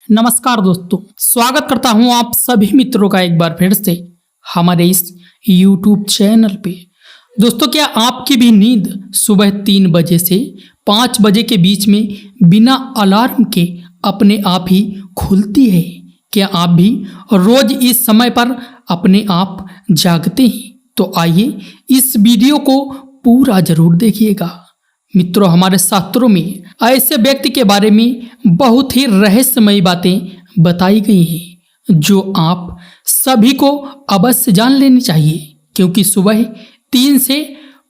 नमस्कार दोस्तों, स्वागत करता हूं आप सभी मित्रों का एक बार फिर से हमारे इस YouTube चैनल पे। दोस्तों, क्या आपकी भी नींद सुबह 3 बजे से 5 बजे के बीच में बिना अलार्म के अपने आप ही खुलती है? क्या आप भी रोज इस समय पर अपने आप जागते हैं? तो आइए इस वीडियो को पूरा जरूर देखिएगा। मित्रों, हमारे शास्त्रों में ऐसे व्यक्ति के बारे में बहुत ही रहस्यमयी बातें बताई गई हैं जो आप सभी को अवश्य जान लेनी चाहिए, क्योंकि सुबह 3 से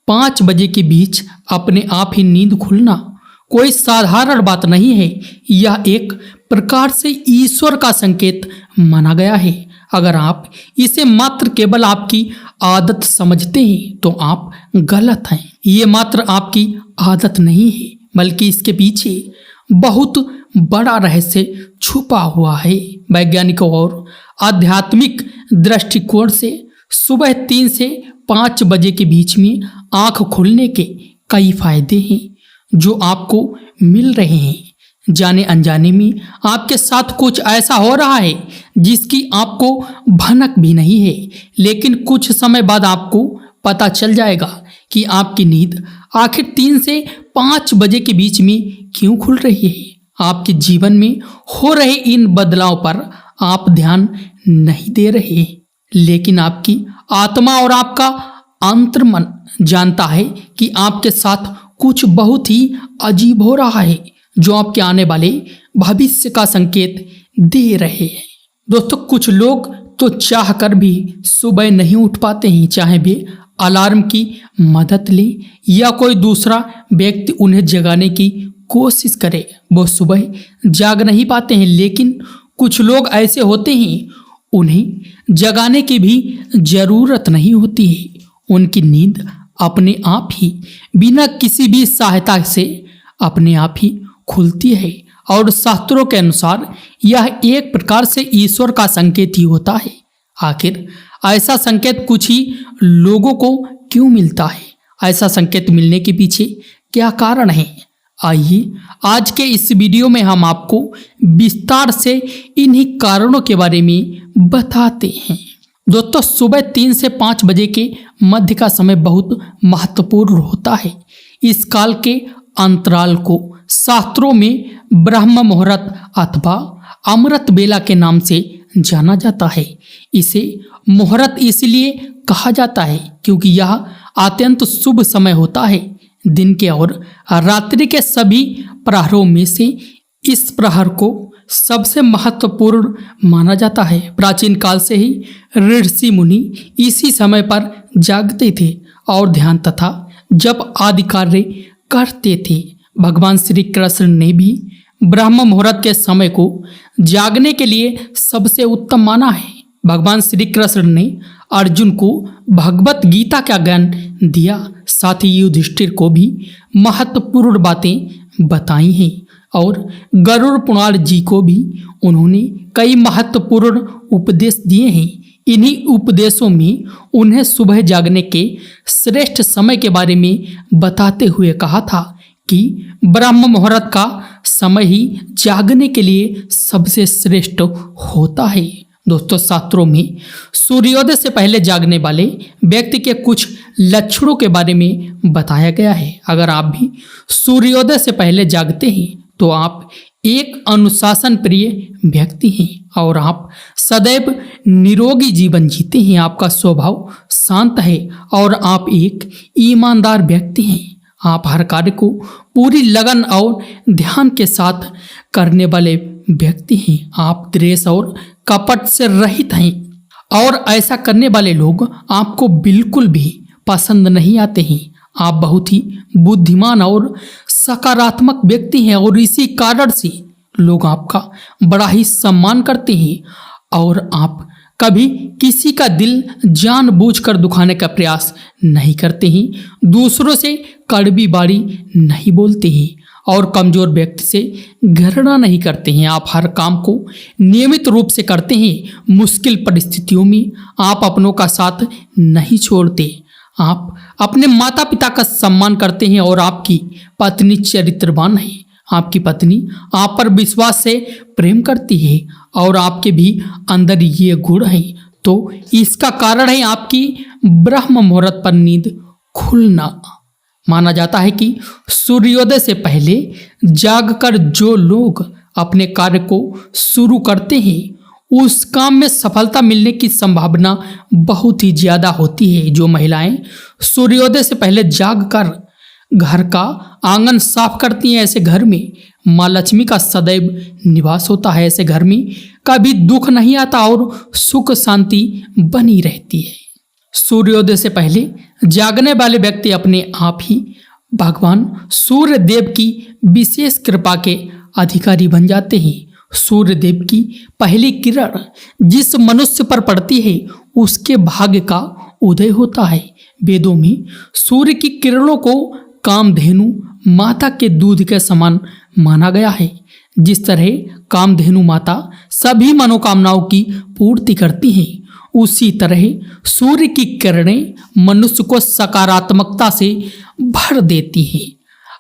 5 बजे के बीच अपने आप ही नींद खुलना कोई साधारण बात नहीं है। यह एक प्रकार से ईश्वर का संकेत माना गया है। अगर आप इसे मात्र केवल आपकी आदत समझते हैं तो आप गलत हैं। ये मात्र आपकी आदत नहीं है, बल्कि इसके पीछे बहुत बड़ा रहस्य छुपा हुआ है। वैज्ञानिकों और आध्यात्मिक दृष्टिकोण से सुबह 3 से 5 बजे के बीच में आंख खुलने के कई फायदे हैं जो आपको मिल रहे हैं। जाने अनजाने में आपके साथ कुछ ऐसा हो रहा है जिसकी आपको भनक भी नहीं है, लेकिन कुछ समय बाद आपको पता चल जाएगा कि आपकी नींद आखिर 3 से 5 बजे के बीच में क्यों खुल रही है। आपके जीवन में हो रहे इन बदलाव पर आप ध्यान नहीं दे रहे, लेकिन आपकी आत्मा और आपका अंतर्मन जानता है कि आपके साथ कुछ बहुत ही अजीब हो रहा है, जो आपके आने वाले भविष्य का संकेत दे रहे हैं। दोस्तों, कुछ लोग तो चाह कर भी सुबह नहीं उठ पाते हैं, चाहे वे अलार्म की मदद लें या कोई दूसरा व्यक्ति उन्हें जगाने की कोशिश करे, वो सुबह जाग नहीं पाते हैं। लेकिन कुछ लोग ऐसे होते हैं, उन्हें जगाने की भी जरूरत नहीं होती है। उनकी नींद अपने आप ही बिना किसी भी सहायता से अपने आप ही खुलती है, और शास्त्रों के अनुसार यह एक प्रकार से ईश्वर का संकेत ही होता है। आखिर ऐसा संकेत कुछ ही लोगों को क्यों मिलता है? ऐसा संकेत मिलने के पीछे क्या कारण है? आइए आज के इस वीडियो में हम आपको विस्तार से इन्हीं कारणों के बारे में बताते हैं। दोस्तों, सुबह 3 से 5 बजे के मध्य का समय बहुत महत्वपूर्ण होता है। इस काल के अंतराल को शास्त्रों में ब्रह्म मुहूर्त अथवा अमृत बेला के नाम से जाना जाता है। इसे मुहूर्त इसलिए कहा जाता है क्योंकि यह अत्यंत शुभ समय होता है। दिन के और रात्रि के सभी प्रहरों में से इस प्रहर को सबसे महत्वपूर्ण माना जाता है। प्राचीन काल से ही ऋषि मुनि इसी समय पर जागते थे और ध्यान तथा जप आदि कार्य करते थे। भगवान श्री कृष्ण ने भी ब्रह्म मुहूर्त के समय को जागने के लिए सबसे उत्तम माना है। भगवान श्री कृष्ण ने अर्जुन को भगवत गीता का ज्ञान दिया, साथ ही युधिष्ठिर को भी महत्वपूर्ण बातें बताई हैं, और गरुड़ पुराण जी को भी उन्होंने कई महत्वपूर्ण उपदेश दिए हैं। इन्हीं उपदेशों में उन्हें सुबह जागने के श्रेष्ठ समय के बारे में बताते हुए कहा था कि ब्रह्म मुहूर्त का समय ही जागने के लिए सबसे श्रेष्ठ होता है। दोस्तों, शास्त्रों में सूर्योदय से पहले जागने वाले व्यक्ति के कुछ लक्षणों के बारे में बताया गया है। अगर आप भी सूर्योदय से पहले जागते हैं तो आप एक अनुशासन प्रिय व्यक्ति हैं और आप सदैव निरोगी जीवन जीते हैं। आपका स्वभाव शांत है और आप एक ईमानदार व्यक्ति हैं। आप हर कार्य को पूरी लगन और ध्यान के साथ करने वाले व्यक्ति हैं। आप द्वेष और कपट से रहित हैं, और ऐसा करने वाले लोग आपको बिल्कुल भी पसंद नहीं आते हैं। आप बहुत ही बुद्धिमान और सकारात्मक व्यक्ति हैं, और इसी कारण से लोग आपका बड़ा ही सम्मान करते हैं, और आप कभी किसी का दिल जानबूझकर दुखाने का प्रयास नहीं करते हैं। दूसरों से कड़वी बारी नहीं बोलते हैं, और कमजोर व्यक्ति से घृणा नहीं करते हैं। आप हर काम को नियमित रूप से करते हैं। मुश्किल परिस्थितियों में आप अपनों का साथ नहीं छोड़ते। आप अपने माता पिता का सम्मान करते हैं, और आपकी पत्नी चरित्रवान है। आपकी पत्नी आप पर विश्वास से प्रेम करती है और आपके भी अंदर ये गुण है, तो इसका कारण है आपकी ब्रह्म मुहूर्त पर नींद खुलना। माना जाता है कि सूर्योदय से पहले जागकर जो लोग अपने कार्य को शुरू करते हैं उस काम में सफलता मिलने की संभावना बहुत ही ज्यादा होती है। जो महिलाएं सूर्योदय से पहले जागकर घर का आंगन साफ करती हैं, ऐसे घर में माँ लक्ष्मी का सदैव निवास होता है। ऐसे घर में कभी दुख नहीं आता और सुख शांति बनी रहती है। सूर्योदय से पहले जागने वाले व्यक्ति अपने आप ही भगवान सूर्य देव की विशेष कृपा के अधिकारी बन जाते हैं। सूर्य देव की पहली किरण जिस मनुष्य पर पड़ती है उसके भाग्य का उदय होता है। वेदों में सूर्य की किरणों को कामधेनु माता के दूध के समान माना गया है। जिस तरह कामधेनु माता सभी मनोकामनाओं की पूर्ति करती हैं, उसी तरह सूर्य की किरणें मनुष्य को सकारात्मकता से भर देती हैं।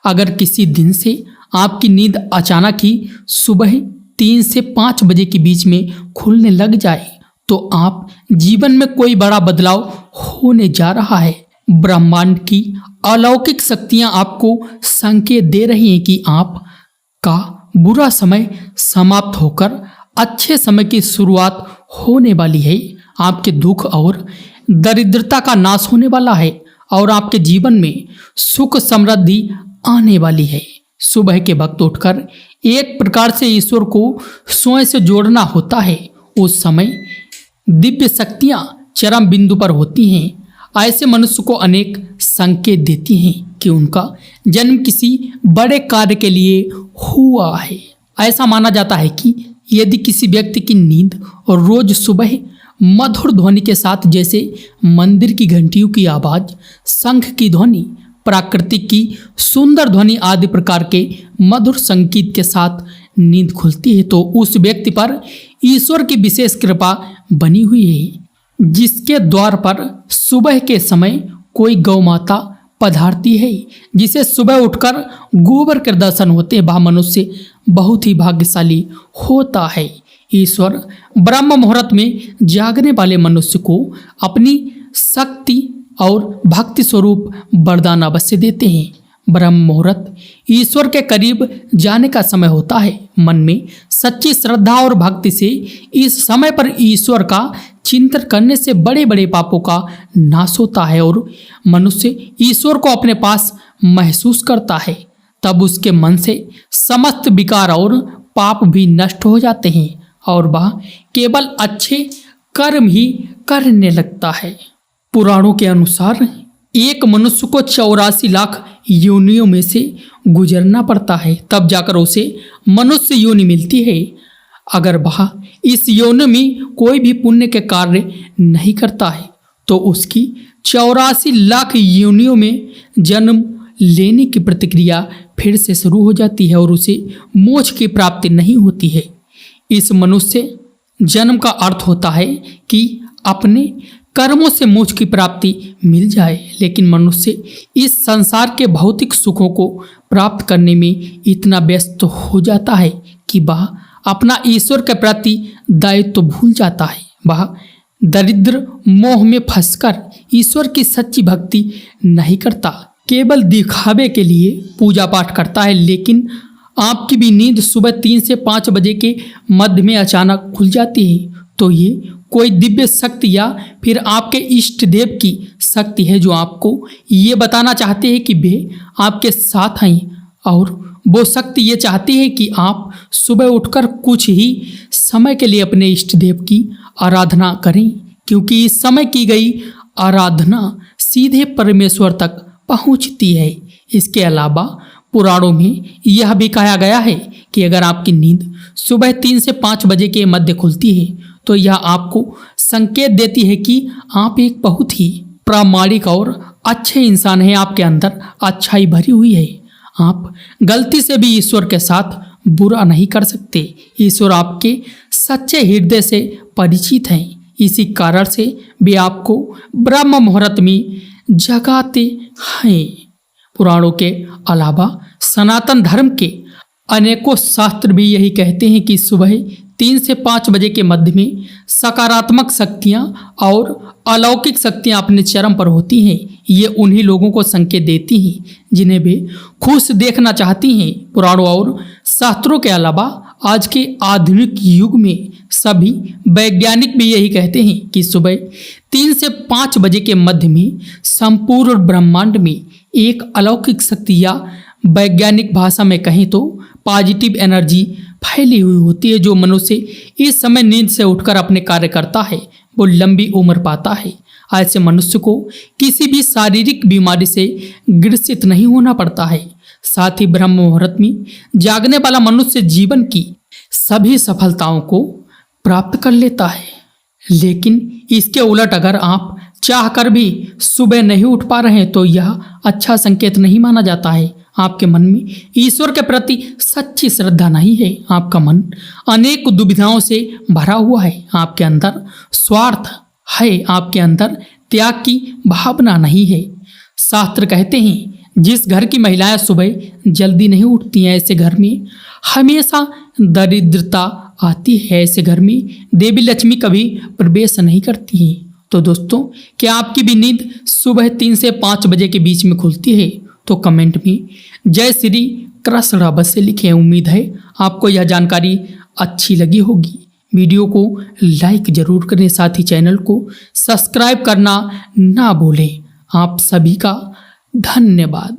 अगर किसी दिन से आपकी नींद अचानक ही सुबह 3 से 5 बजे के बीच में खुलने लग जाए तो आप जीवन में कोई बड़ा बदलाव होने जा रहा है। ब्रह्मांड की अलौकिक शक्तियां आपको संकेत दे रही हैं कि आपका बुरा समय समाप्त होकर अच्छे समय की शुरुआत होने वाली है। आपके दुख और दरिद्रता का नाश होने वाला है और आपके जीवन में सुख समृद्धि आने वाली है। सुबह के वक्त उठकर एक प्रकार से ईश्वर को स्वयं से जोड़ना होता है। उस समय दिव्य शक्तियां चरम बिंदु पर होती हैं। ऐसे मनुष्य को अनेक संकेत देती हैं कि उनका जन्म किसी बड़े कार्य के लिए हुआ है। ऐसा माना जाता है कि यदि किसी व्यक्ति की नींद और रोज सुबह मधुर ध्वनि के साथ, जैसे मंदिर की घंटियों की आवाज, शंख की ध्वनि, प्राकृतिक की सुंदर ध्वनि आदि प्रकार के मधुर संगीत के साथ नींद खुलती है, तो उस व्यक्ति पर ईश्वर की विशेष कृपा बनी हुई है, जिसके द्वार पर सुबह के समय कोई गौ माता पधारती है, जिसे सुबह उठकर गोबर के दर्शन होते हैं, वह मनुष्य बहुत ही भाग्यशाली होता है। ईश्वर ब्रह्म मुहूर्त में जागने वाले मनुष्य को अपनी शक्ति और भक्ति स्वरूप वरदान अवश्य देते हैं। ब्रह्म मुहूर्त ईश्वर के करीब जाने का समय होता है। मन में सच्ची श्रद्धा और भक्ति से इस समय पर ईश्वर का चिंतन करने से बड़े बड़े पापों का नाश होता है और मनुष्य ईश्वर को अपने पास महसूस करता है। तब उसके मन से समस्त विकार और पाप भी नष्ट हो जाते हैं और वह केवल अच्छे कर्म ही करने लगता है। पुराणों के अनुसार एक मनुष्य को 84 लाख योनियों में से गुजरना पड़ता है, तब जाकर उसे मनुष्य योनि मिलती है। अगर वह इस योनि में कोई भी पुण्य के कार्य नहीं करता है तो उसकी 84 लाख योनियों में जन्म लेने की प्रतिक्रिया फिर से शुरू हो जाती है और उसे मोक्ष की प्राप्ति नहीं होती है। इस मनुष्य जन्म का अर्थ होता है कि अपने कर्मों से मोक्ष की प्राप्ति मिल जाए, लेकिन मनुष्य इस संसार के भौतिक सुखों को प्राप्त करने में इतना व्यस्त हो जाता है कि वह अपना ईश्वर के प्रति दायित्व तो भूल जाता है। वह दरिद्र मोह में फंसकर ईश्वर की सच्ची भक्ति नहीं करता, केवल दिखावे के लिए पूजा पाठ करता है। लेकिन आपकी भी नींद सुबह 3 से 5 बजे के मध्य में अचानक खुल जाती है तो ये कोई दिव्य शक्ति या फिर आपके इष्ट देव की शक्ति है जो आपको ये बताना चाहते हैं कि वे आपके साथ हैं और वो शक्ति ये चाहती है कि आप सुबह उठकर कुछ ही समय के लिए अपने इष्ट देव की आराधना करें, क्योंकि इस समय की गई आराधना सीधे परमेश्वर तक पहुंचती है। इसके अलावा पुराणों में यह भी कहा गया है कि अगर आपकी नींद सुबह 3 से 5 बजे के मध्य खुलती है तो यह आपको संकेत देती है कि आप एक बहुत ही प्रामाणिक और अच्छे इंसान हैं। आपके अंदर अच्छाई भरी हुई है। आप गलती से भी ईश्वर के साथ बुरा नहीं कर सकते। ईश्वर आपके सच्चे हृदय से परिचित हैं। इसी कारण से वे आपको ब्रह्म मुहूर्त में जगाते हैं। पुराणों के अलावा सनातन धर्म के अनेकों शास्त्र भी यही कहते हैं कि सुबह 3 से 5 बजे के मध्य में सकारात्मक शक्तियाँ और अलौकिक शक्तियाँ अपने चरम पर होती हैं। ये उन्हीं लोगों को संकेत देती हैं जिन्हें वे खुश देखना चाहती हैं। पुराणों और शास्त्रों के अलावा आज के आधुनिक युग में सभी वैज्ञानिक भी यही कहते हैं कि सुबह 3 से 5 बजे के मध्य में संपूर्ण ब्रह्मांड में एक अलौकिक शक्ति या वैज्ञानिक भाषा में कहें तो पॉजिटिव एनर्जी फैली हुई होती है। जो मनुष्य इस समय नींद से उठकर अपने कार्य करता है वो लंबी उम्र पाता है। ऐसे मनुष्य को किसी भी शारीरिक बीमारी से ग्रसित नहीं होना पड़ता है। साथ ही ब्रह्म मुहूर्त में जागने वाला मनुष्य जीवन की सभी सफलताओं को प्राप्त कर लेता है। लेकिन इसके उलट अगर आप चाहकर भी सुबह नहीं उठ पा रहे हैं तो यह अच्छा संकेत नहीं माना जाता है। आपके मन में ईश्वर के प्रति सच्ची श्रद्धा नहीं है। आपका मन अनेक दुविधाओं से भरा हुआ है। आपके अंदर स्वार्थ है, आपके अंदर त्याग की भावना नहीं है। शास्त्र कहते हैं जिस घर की महिलाएं सुबह जल्दी नहीं उठती हैं ऐसे घर में हमेशा दरिद्रता आती है। ऐसे घर में देवी लक्ष्मी कभी प्रवेश नहीं करती हैं। तो दोस्तों, क्या आपकी भी नींद सुबह 3 से 5 बजे के बीच में खुलती है? तो कमेंट में जय श्री कृष्ण अवश्य लिखें। उम्मीद है आपको यह जानकारी अच्छी लगी होगी। वीडियो को लाइक जरूर करें, साथ ही चैनल को सब्सक्राइब करना ना भूलें। आप सभी का धन्यवाद।